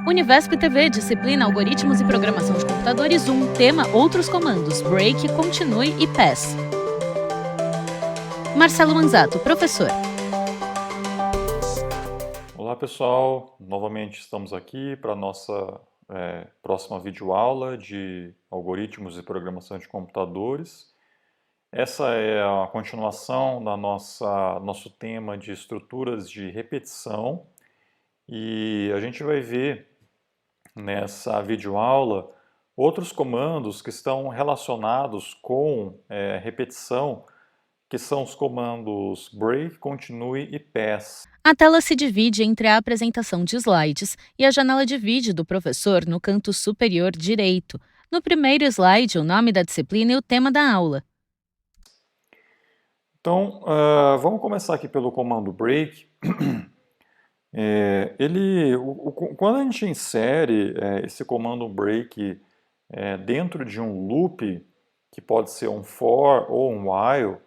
Univesp TV, disciplina Algoritmos e Programação de Computadores 1, tema Outros Comandos, Break, Continue e Pass. Marcelo Manzato, professor. Olá pessoal, novamente estamos aqui para a nossa próxima videoaula de Algoritmos e Programação de Computadores. Essa é a continuação da nosso tema de estruturas de repetição e a gente vai ver nessa videoaula outros comandos que estão relacionados com repetição, que são os comandos break, continue e pass. A tela se divide entre a apresentação de slides e a janela de vídeo do professor no canto superior direito. No primeiro slide, o nome da disciplina e o tema da aula. Então, vamos começar aqui pelo comando break. Quando a gente insere esse comando break dentro de um loop, que pode ser um for ou um while,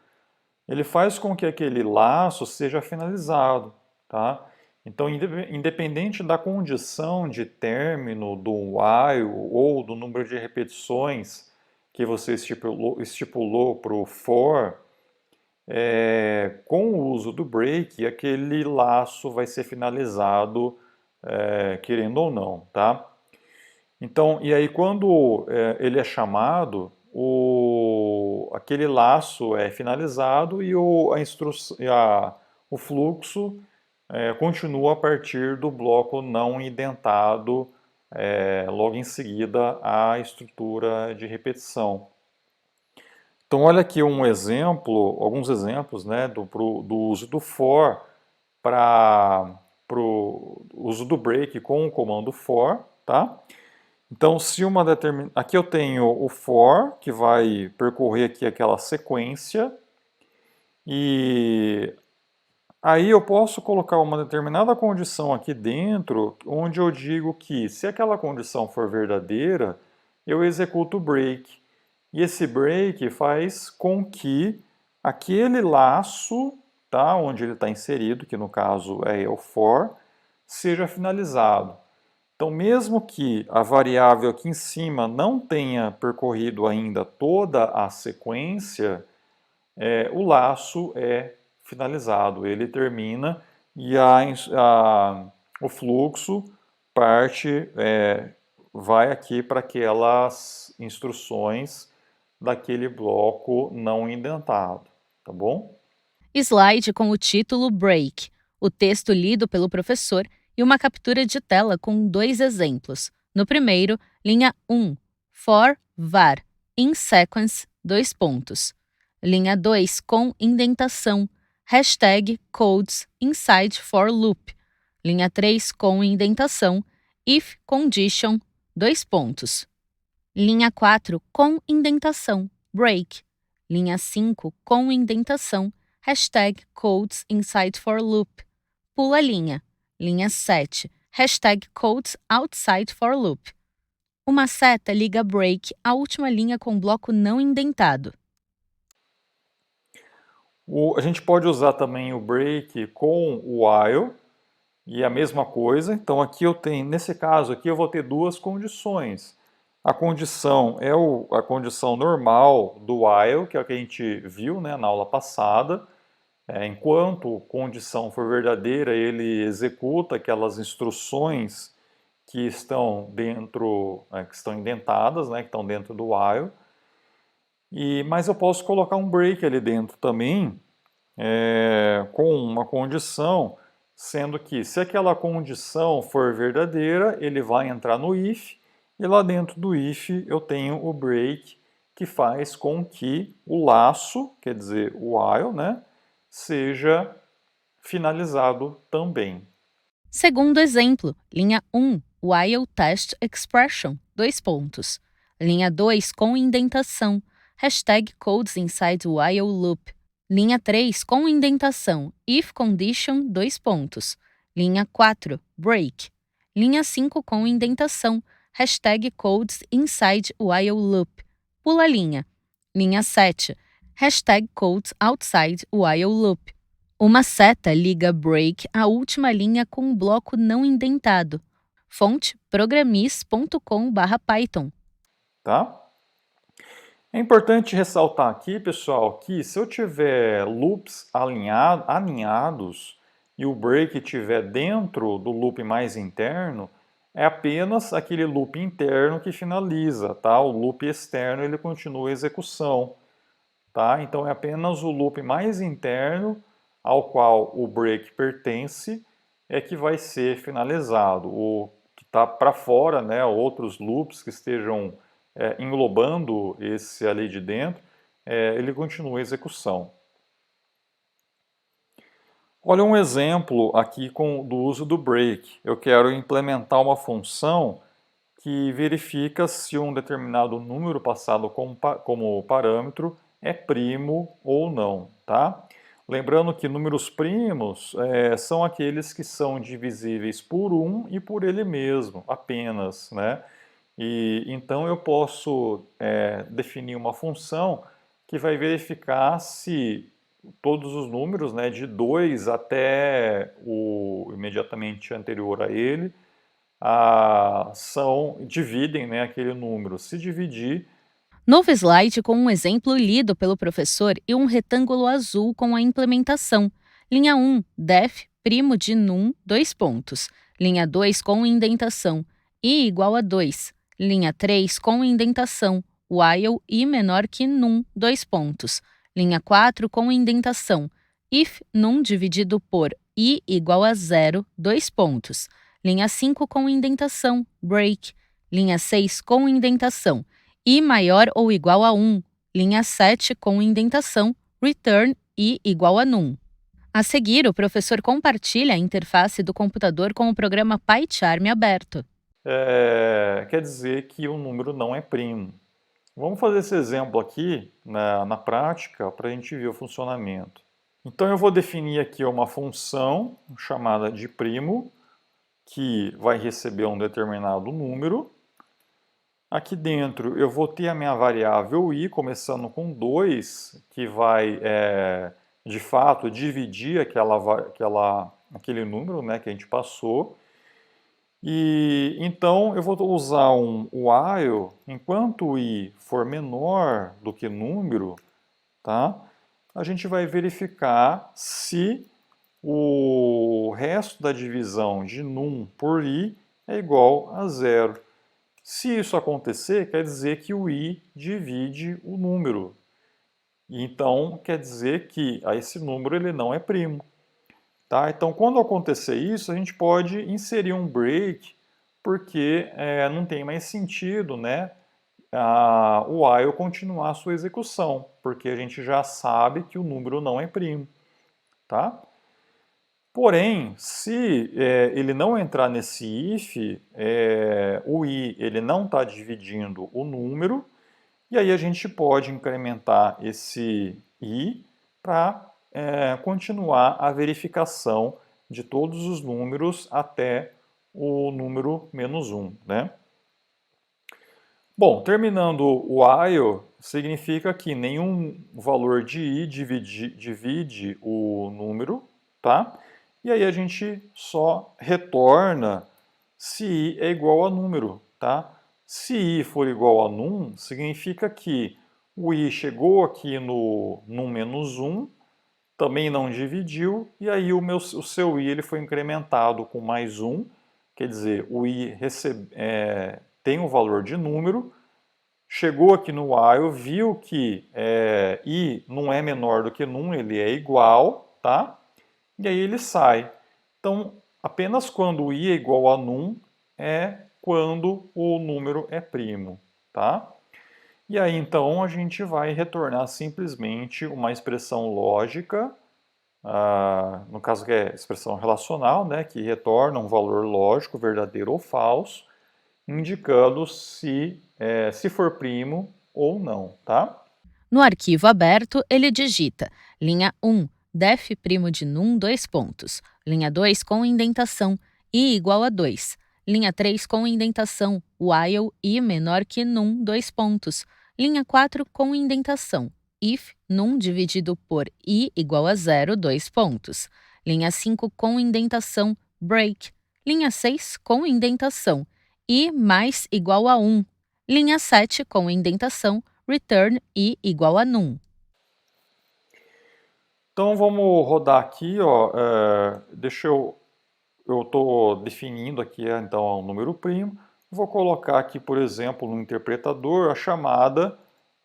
ele faz com que aquele laço seja finalizado, tá? Então, independente da condição de término do while ou do número de repetições que você estipulou para o for, com o uso do break, aquele laço vai ser finalizado, querendo ou não, tá? Então, e aí quando ele é chamado, aquele laço é finalizado e o fluxo continua a partir do bloco não indentado, logo em seguida a estrutura de repetição. Então, olha aqui alguns exemplos, né, do uso do for para o uso do break com o comando for, tá? Então, aqui eu tenho o for, que vai percorrer aqui aquela sequência, e aí eu posso colocar uma determinada condição aqui dentro, onde eu digo que se aquela condição for verdadeira, eu executo o break. E esse break faz com que aquele laço, tá, onde ele está inserido, que no caso é o for, seja finalizado. Então, mesmo que a variável aqui em cima não tenha percorrido ainda toda a sequência, o laço é finalizado, ele termina e o fluxo vai aqui para aquelas instruções daquele bloco não indentado, tá bom? Slide com o título Break, o texto lido pelo professor e uma captura de tela com 2 exemplos. No primeiro, linha 1, for var, in sequence, 2 pontos. Linha 2 com indentação, hashtag codes inside for loop. Linha 3 com indentação, if condition, 2 pontos. Linha 4 com indentação, break. Linha 5 com indentação, hashtag codes inside for loop. Pula a linha. Linha 7, hashtag codes outside for loop. Uma seta liga break à última linha com bloco não indentado. A gente pode usar também o break com o while, e a mesma coisa. Então aqui nesse caso aqui eu vou ter duas condições. A condição é a condição normal do while, que é o que a gente viu, né, na aula passada. Enquanto a condição for verdadeira, ele executa aquelas instruções que estão dentro, que estão indentadas, né, que estão dentro do while. Mas eu posso colocar um break ali dentro também, com uma condição, sendo que se aquela condição for verdadeira, ele vai entrar no if, e lá dentro do if eu tenho o break, que faz com que o laço, quer dizer, o while, né, seja finalizado também. Segundo exemplo, linha 1, while test expression, 2 pontos. Linha 2 com indentação, hashtag codes inside while loop. Linha 3 com indentação, if condition, 2 pontos. Linha 4, break. Linha 5 com indentação, hashtag codes inside while loop. Pula a linha. Linha 7, hashtag codes outside while loop. Uma seta liga break à última linha com um bloco não indentado. Fonte programis.com/python. Tá? É importante ressaltar aqui, pessoal, que se eu tiver loops alinhados e o break estiver dentro do loop mais interno, é apenas aquele loop interno que finaliza, tá? O loop externo ele continua a execução, tá? Então é apenas o loop mais interno ao qual o break pertence é que vai ser finalizado. O que está para fora, né? Outros loops que estejam englobando esse ali de dentro, ele continua a execução. Olha um exemplo aqui do uso do break. Eu quero implementar uma função que verifica se um determinado número passado como parâmetro é primo ou não, tá? Lembrando que números primos são aqueles que são divisíveis por 1 e por ele mesmo, apenas, né? E então eu posso definir uma função que vai verificar se todos os números, né, de 2 até o imediatamente anterior a ele, dividem, né, aquele número. Se dividir, Novo slide com um exemplo lido pelo professor e um retângulo azul com a implementação. Linha 1, def, primo de num, 2 pontos. Linha 2 com indentação, i igual a 2. Linha 3 com indentação, while i menor que num, 2 pontos. Linha 4 com indentação, if num dividido por i igual a 0, 2 pontos. Linha 5 com indentação, break. Linha 6 com indentação, i maior ou igual a 1. Linha 7 com indentação, return i igual a num. A seguir, o professor compartilha a interface do computador com o programa PyCharm aberto. Quer dizer que o número não é primo. Vamos fazer esse exemplo aqui na prática para a gente ver o funcionamento. Então eu vou definir aqui uma função chamada de primo, que vai receber um determinado número. Aqui dentro eu vou ter a minha variável i, começando com 2, que vai, de fato, dividir aquele número, né, que a gente passou. E então eu vou usar um while, enquanto i for menor do que número, tá? A gente vai verificar se o resto da divisão de num por i é igual a 0. Se isso acontecer, quer dizer que o i divide o número. Então, quer dizer que esse número ele não é primo. Tá? Então, quando acontecer isso, a gente pode inserir um break, porque não tem mais sentido, né, o while continuar a sua execução, porque a gente já sabe que o número não é primo. Tá? Porém, se ele não entrar nesse if, o i ele não está dividindo o número, e aí a gente pode incrementar esse i para continuar a verificação de todos os números até o número -1, né? Bom, terminando o while, significa que nenhum valor de i divide o número, tá? E aí a gente só retorna se i é igual a número, tá? Se i for igual a num, significa que o i chegou aqui no num -1, também não dividiu, e aí o seu i ele foi incrementado com mais 1, quer dizer, o i tem o valor de número, chegou aqui no while, viu que i não é menor do que num, ele é igual, tá? E aí ele sai. Então, apenas quando o i é igual a num é quando o número é primo, tá? E aí então a gente vai retornar simplesmente uma expressão lógica, no caso que é expressão relacional, né, que retorna um valor lógico, verdadeiro ou falso, indicando se for primo ou não, tá? No arquivo aberto, ele digita linha 1, def primo de num, 2 pontos. Linha 2 com indentação, i igual a 2. Linha 3 com indentação, while i menor que num, 2 pontos. Linha 4 com indentação, if num dividido por i igual a 0, 2 pontos. Linha 5 com indentação, break. Linha 6 com indentação, i mais igual a 1. Linha 7 com indentação, return i igual a num. Então vamos rodar aqui, ó, eu estou definindo aqui então um número primo, vou colocar aqui, por exemplo, no interpretador a chamada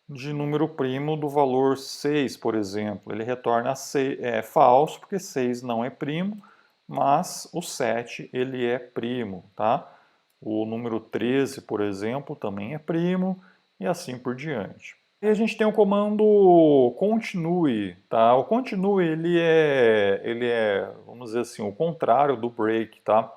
de número primo do valor 6, por exemplo. Ele retorna falso, porque 6 não é primo, mas o 7 ele é primo, tá? O número 13, por exemplo, também é primo, e assim por diante. E a gente tem o comando continue, tá? O continue ele é, vamos dizer assim, o contrário do break, tá?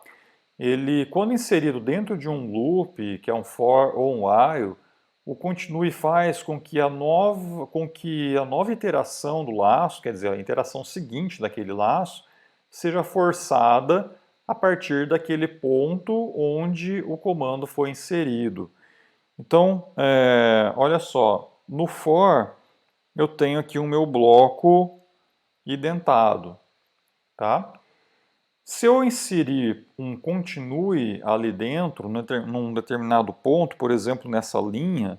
Ele, quando inserido dentro de um loop, que é um for ou um while, o continue faz com que a nova iteração do laço, quer dizer, a iteração seguinte daquele laço, seja forçada a partir daquele ponto onde o comando foi inserido. Então, olha só, no for eu tenho aqui o meu bloco identado, tá? Se eu inserir um continue ali dentro, num determinado ponto, por exemplo, nessa linha,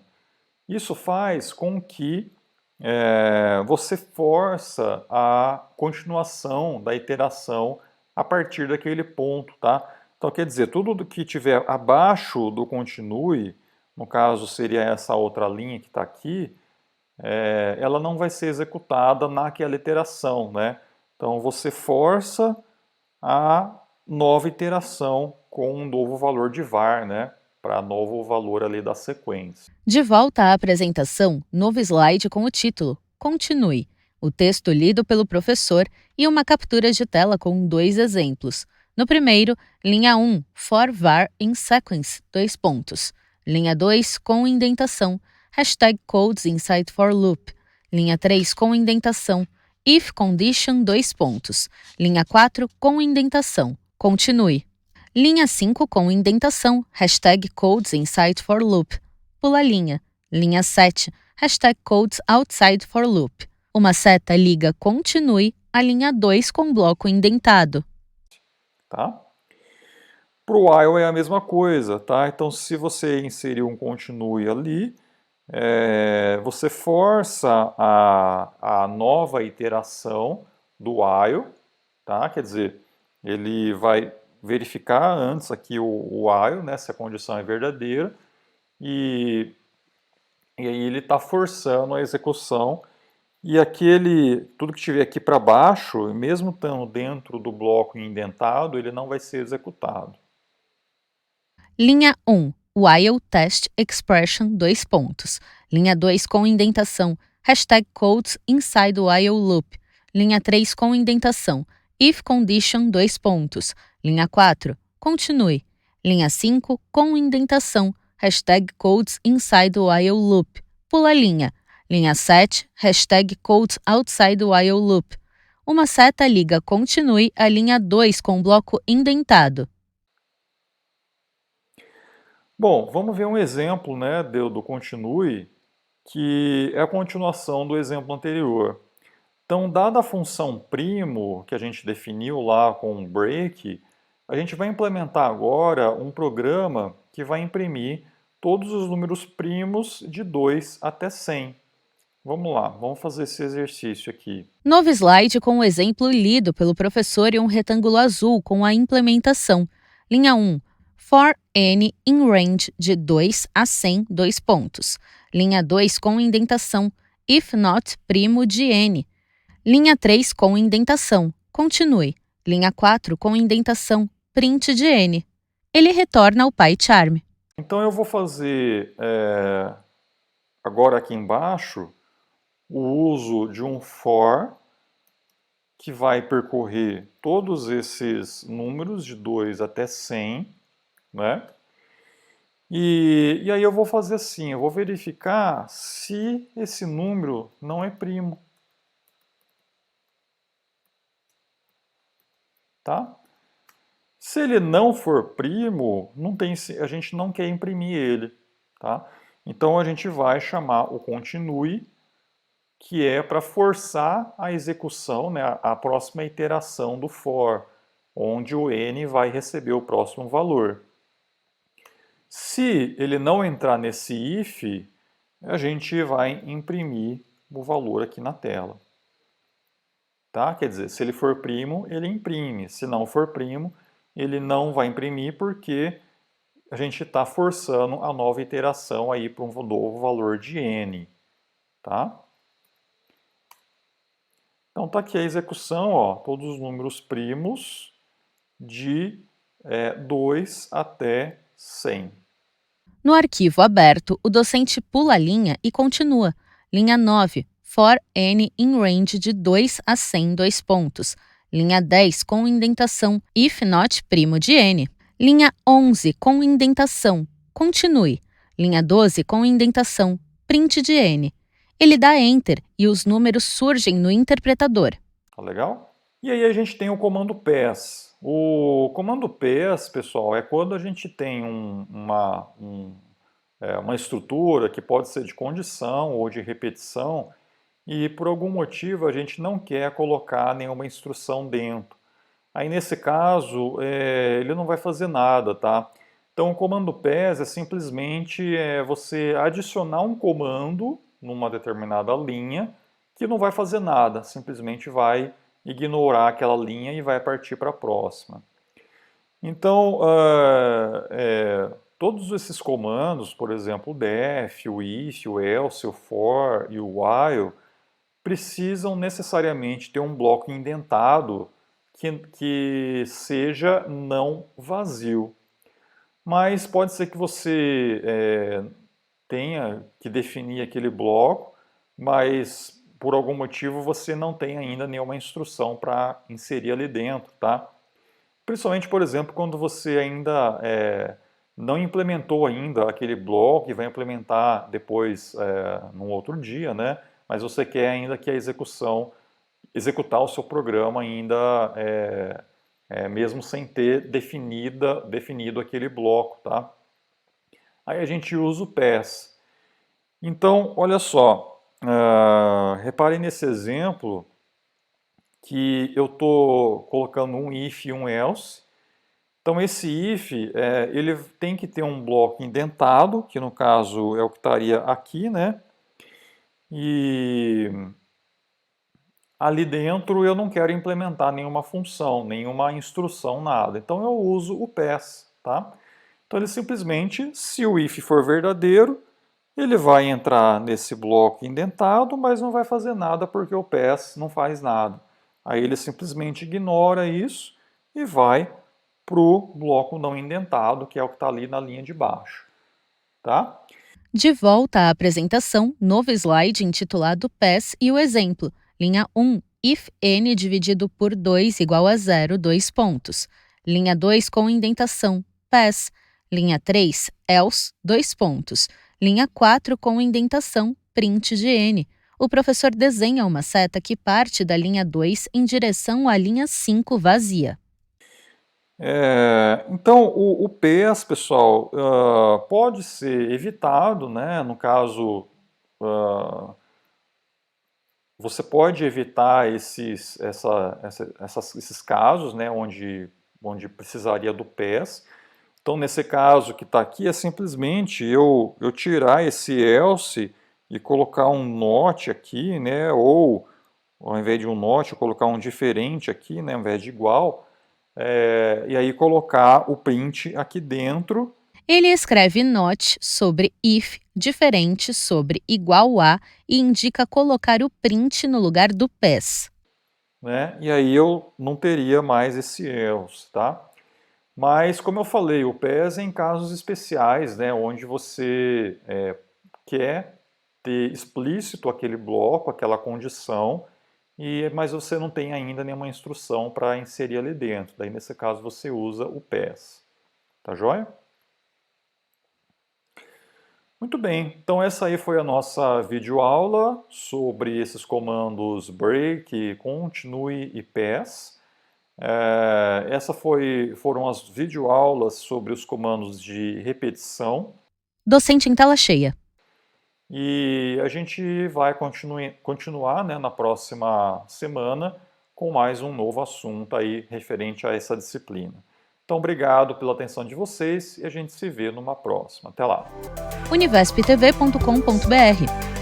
isso faz com que você força a continuação da iteração a partir daquele ponto, tá? Então, quer dizer, tudo que tiver abaixo do continue, no caso seria essa outra linha que está aqui, ela não vai ser executada naquela iteração, né? Então, você força a nova iteração com um novo valor de var, né? Para novo valor ali da sequência. De volta à apresentação, novo slide com o título Continue, o texto lido pelo professor e uma captura de tela com 2 exemplos. No primeiro, linha 1, for var in sequence, 2 pontos. Linha 2, com indentação, hashtag codes inside for loop. Linha 3, com indentação, if condition, 2 pontos. Linha 4, com indentação, continue. Linha 5, com indentação, hashtag codes inside for loop. Pula a linha. Linha 7, hashtag codes outside for loop. Uma seta liga continue à linha 2 com bloco indentado. Tá? Para o while é a mesma coisa, tá? Então, se você inserir um continue ali, você força a nova iteração do while, tá? Quer dizer, ele vai verificar antes aqui o while, né, se a condição é verdadeira, e aí ele está forçando a execução, e tudo que estiver aqui para baixo, mesmo estando dentro do bloco indentado, ele não vai ser executado. Linha 1, while test expression, 2 pontos. Linha 2 com indentação, hashtag codes inside while loop. Linha 3 com indentação, if condition, 2 pontos. Linha 4, continue. Linha 5 com indentação, hashtag codes inside while loop. Pula a linha. Linha 7, hashtag codes outside while loop. Uma seta liga continue à linha 2 com bloco indentado. Bom, vamos ver um exemplo, né, do continue, que é a continuação do exemplo anterior. Então, dada a função primo que a gente definiu lá com o break, a gente vai implementar agora um programa que vai imprimir todos os números primos de 2 até 100. Vamos lá, vamos fazer esse exercício aqui. Novo slide com o exemplo lido pelo professor e um retângulo azul com a implementação. Linha 1. For n in range de 2 a 100, 2 pontos. Linha 2 com indentação, if not primo de n. Linha 3 com indentação, continue. Linha 4 com indentação, print de n. Ele retorna o PyCharm. Então eu vou fazer agora aqui embaixo o uso de um for que vai percorrer todos esses números de 2 até 100, né? E aí eu vou fazer assim, eu vou verificar se esse número não é primo. Tá? Se ele não for primo, a gente não quer imprimir ele. Tá? Então a gente vai chamar o continue, que é para forçar a execução, né, a próxima iteração do for. onde o n vai receber o próximo valor. Se ele não entrar nesse if, a gente vai imprimir o valor aqui na tela. Tá? Quer dizer, se ele for primo, ele imprime. Se não for primo, ele não vai imprimir porque a gente está forçando a nova iteração aí para um novo valor de n. Tá? Então está aqui a execução, ó, todos os números primos de 2 até 100. No arquivo aberto, o docente pula a linha e continua. Linha 9, for n in range de 2 a 100, dois pontos. Linha 10, com indentação, if not primo de n. Linha 11, com indentação, continue. Linha 12, com indentação, print de n. Ele dá Enter e os números surgem no interpretador. Tá legal? E aí a gente tem o comando pass. O comando pass, pessoal, é quando a gente tem uma estrutura que pode ser de condição ou de repetição e por algum motivo a gente não quer colocar nenhuma instrução dentro. Aí nesse caso ele não vai fazer nada, tá? Então o comando pass é simplesmente você adicionar um comando numa determinada linha que não vai fazer nada, simplesmente vai ignorar aquela linha e vai partir para a próxima. Então, todos esses comandos, por exemplo, o def, o if, o else, o for e o while, precisam necessariamente ter um bloco indentado que seja não vazio. Mas pode ser que você tenha que definir aquele bloco, mas por algum motivo você não tem ainda nenhuma instrução para inserir ali dentro, tá? Principalmente, por exemplo, quando você ainda não implementou ainda aquele bloco e vai implementar depois num outro dia, né? Mas você quer ainda que a executar o seu programa ainda mesmo sem ter definido aquele bloco, tá? Aí a gente usa o pass. Então, olha só, reparem nesse exemplo que eu estou colocando um if e um else. Então esse if, ele tem que ter um bloco indentado, que no caso é o que estaria aqui, né? E ali dentro eu não quero implementar nenhuma função, nenhuma instrução, nada. Então eu uso o pass, tá? Então ele simplesmente, se o if for verdadeiro, ele vai entrar nesse bloco indentado, mas não vai fazer nada porque o pass não faz nada. Aí ele simplesmente ignora isso e vai para o bloco não indentado, que é o que está ali na linha de baixo. Tá? De volta à apresentação, novo slide intitulado PASS e o exemplo. Linha 1, if n dividido por 2 igual a 0, dois pontos. Linha 2 com indentação, PASS. Linha 3, else, dois pontos. Linha 4 com indentação, print de n. O professor desenha uma seta que parte da linha 2 em direção à linha 5 vazia. Então, o PES, pessoal, pode ser evitado, né? No caso, você pode evitar esses casos, né? Onde precisaria do PES. Então, nesse caso que está aqui, é simplesmente eu tirar esse else e colocar um not aqui, né? Ou, ao invés de um not, eu colocar um diferente aqui, né? Ao invés de igual. E aí colocar o print aqui dentro. Ele escreve not sobre if, diferente sobre igual a, e indica colocar o print no lugar do pass. Né? E aí eu não teria mais esse else, tá? Mas, como eu falei, o PES é em casos especiais, né, onde você quer ter explícito aquele bloco, aquela condição, mas você não tem ainda nenhuma instrução para inserir ali dentro. Daí, nesse caso, você usa o PES. Tá joia? Muito bem, então essa aí foi a nossa videoaula sobre esses comandos break, continue e pass. Essa foram as videoaulas sobre os comandos de repetição. Docente em tela cheia. E a gente vai continuar, né, na próxima semana com mais um novo assunto aí referente a essa disciplina. Então, obrigado pela atenção de vocês e a gente se vê numa próxima. Até lá! univesptv.com.br